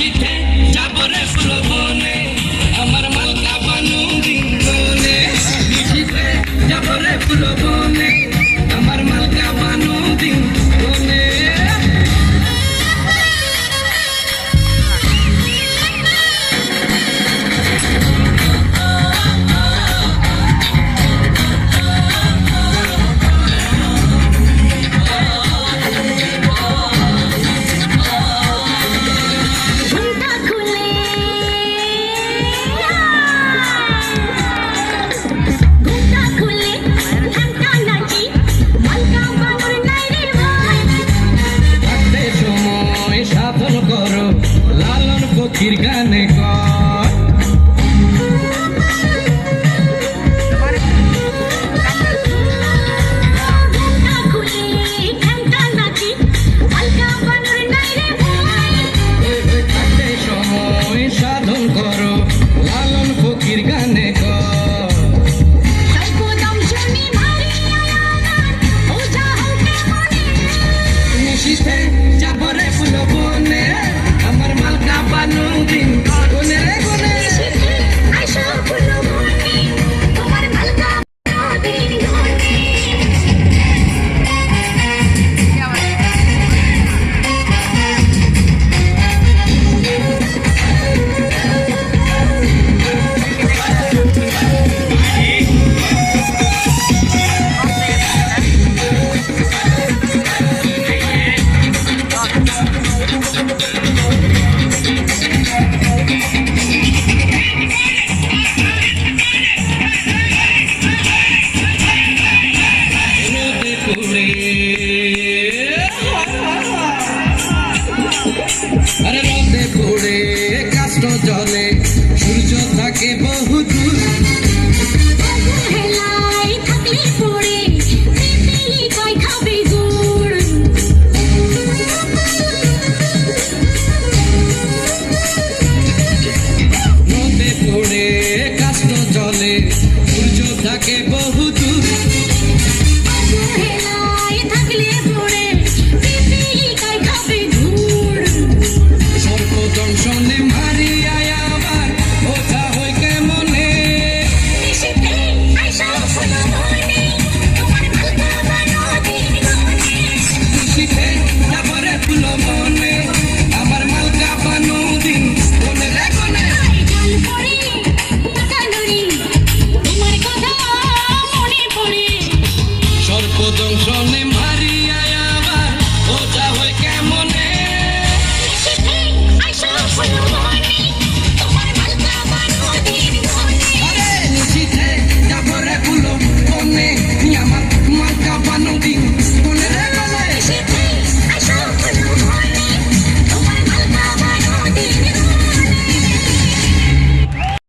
নিশীথে যাবরে ফুল বনে আমার মালকা বানু দিন বনে নিশীথে যাবরে ফুল বনে আমার মালকা বানু দিন বনে ফকির গানে সময় সাধন করো লালন ফকির গানে নিশীথে যাবরে ফুল বনে আমার মালকা বানু দিন গনে রে গনে আইসা ফুল বনে তোমার মালকা বানু দিন গনে আরে রোদে পড়ে কাষ্ট জলে সূর্য থাকে বহু দূর রোদে পড়ে কাষ্ট জলে সূর্য থাকে বহু দূর দংশনে মারিয়া আবার ওঠা হয় কেমনে নিশীথে আইসা ফুল বনে তোমার মালকা বানু দিন গনে নিশীথে যাবরে ফুল বনে